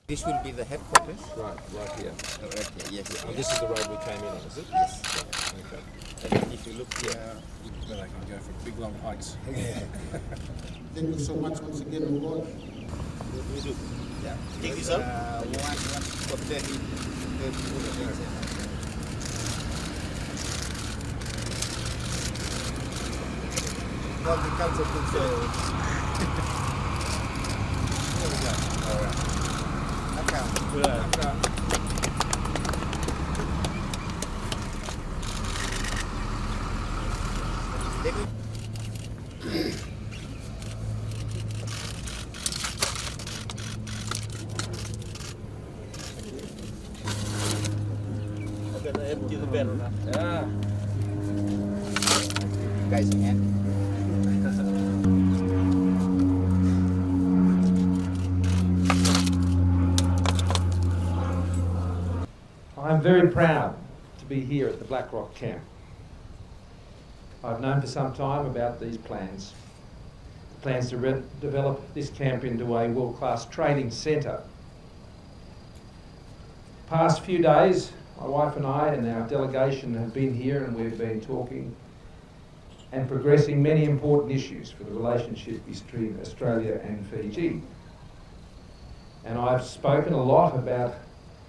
This will be the headquarters. Right here. Right here, yes. And this is the road we came in on, is it? Yes. Okay. And if you look here, Well, I can go for big long hikes. Thank you so much once again, Lord. we do. Yeah. Take this out? One for 30. Well, the concept is there we go. All right. Okay, I empty the barrel now. Yeah. Guys, hand. I'm very proud to be here at the Blackrock camp. I've known for some time about these plans. The plans to develop this camp into a world-class training centre. Past few days, my wife and I and our delegation have been here and we've been talking and progressing many important issues for the relationship between Australia and Fiji. And I've spoken a lot about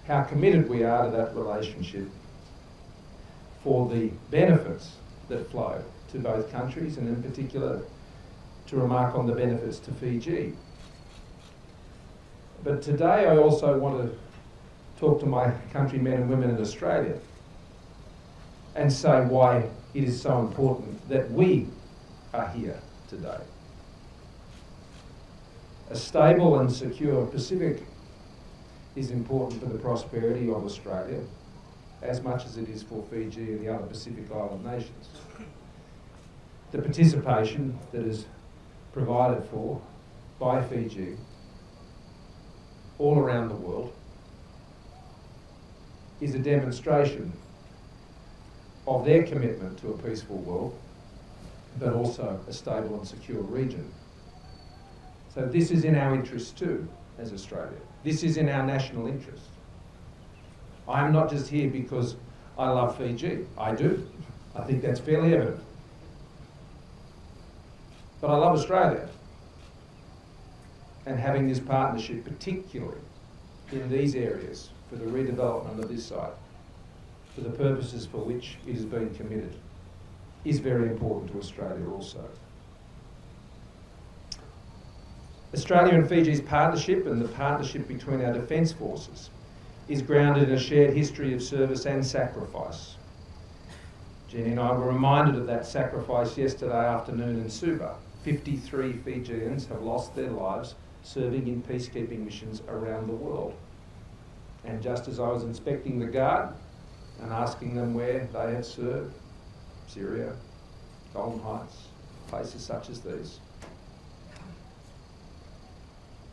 how committed we are to that relationship for the benefits that flow to both countries, and in particular to remark on the benefits to Fiji. But today I also want to talk to my countrymen and women in Australia and say why it is so important that we are here today. A stable and secure Pacific is important for the prosperity of Australia as much as it is for Fiji and the other Pacific Island nations. The participation that is provided for by Fiji all around the world is a demonstration of their commitment to a peaceful world, but also a stable and secure region. So this is in our interest too, as Australia. This is in our national interest. I am not just here because I love Fiji. I do. I think that's fairly evident. But I love Australia. And having this partnership, particularly in these areas, for the redevelopment of this site, for the purposes for which it has been committed, is very important to Australia also. Australia and Fiji's partnership and the partnership between our defence forces is grounded in a shared history of service and sacrifice. Jeannie and I were reminded of that sacrifice yesterday afternoon in Suva. 53 Fijians have lost their lives serving in peacekeeping missions around the world. And just as I was inspecting the guard and asking them where they had served, Syria, Golden Heights, places such as these,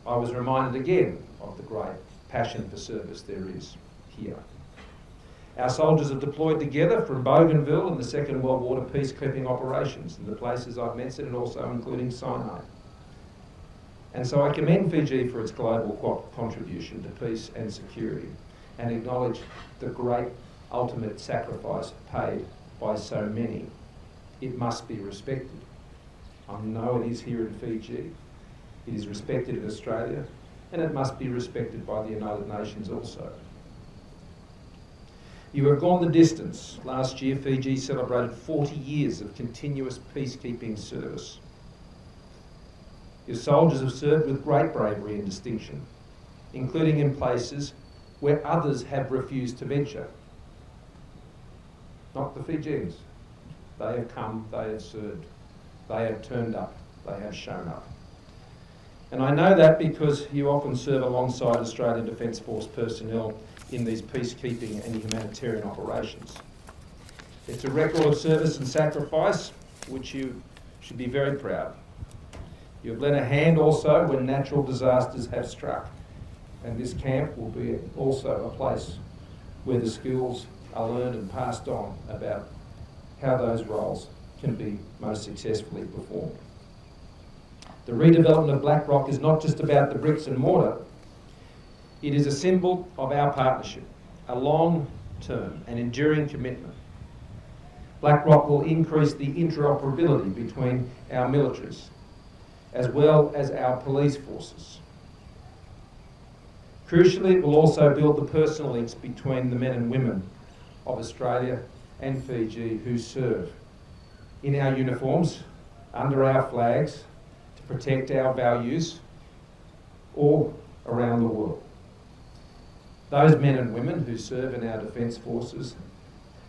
I was reminded again of the great passion for service there is here. Our soldiers have deployed together from Bougainville in the Second World War to peacekeeping operations in the places I've mentioned, and also including Sinai. And so I commend Fiji for its global contribution to peace and security, and acknowledge the great ultimate sacrifice paid by so many. It must be respected. I know it is here in Fiji. It is respected in Australia, and it must be respected by the United Nations also. You have gone the distance. Last year, Fiji celebrated 40 years of continuous peacekeeping service. Your soldiers have served with great bravery and distinction, including in places where others have refused to venture. Not the Fijians. They have come, they have served, they have turned up, they have shown up. And I know that because you often serve alongside Australian Defence Force personnel in these peacekeeping and humanitarian operations. It's a record of service and sacrifice which you should be very proud. You have lent a hand also when natural disasters have struck, and this camp will be also a place where the skills are learned and passed on about how those roles can be most successfully performed. The redevelopment of Blackrock is not just about the bricks and mortar. It is a symbol of our partnership, a long-term and enduring commitment. Blackrock will increase the interoperability between our militaries, as well as our police forces. Crucially, it will also build the personal links between the men and women of Australia and Fiji who serve in our uniforms, under our flags, to protect our values all around the world. Those men and women who serve in our defence forces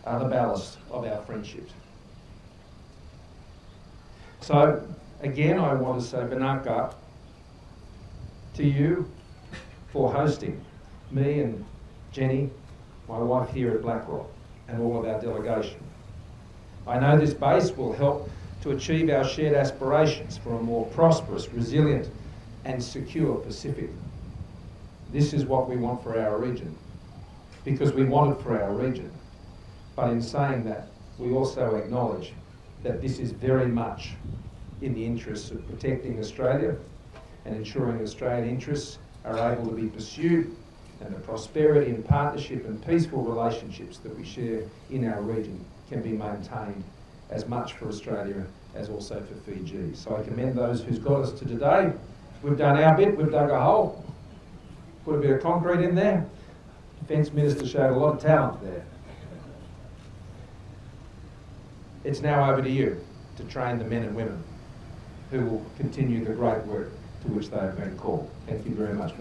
are the ballast of our friendships. So, again, I want to say Banaka to you for hosting me and Jenny, my wife, here at Blackrock, and all of our delegation. I know this base will help to achieve our shared aspirations for a more prosperous, resilient and secure Pacific. This is what we want for our region, because we want it for our region. But in saying that, we also acknowledge that this is very much in the interests of protecting Australia and ensuring Australian interests are able to be pursued, and the prosperity and partnership and peaceful relationships that we share in our region can be maintained as much for Australia as also for Fiji. So I commend those who's got us to today. We've done our bit, we've dug a hole, put a bit of concrete in there. Defence Minister showed a lot of talent there. It's now over to you to train the men and women who will continue the great work to which they have been called. Thank you very much.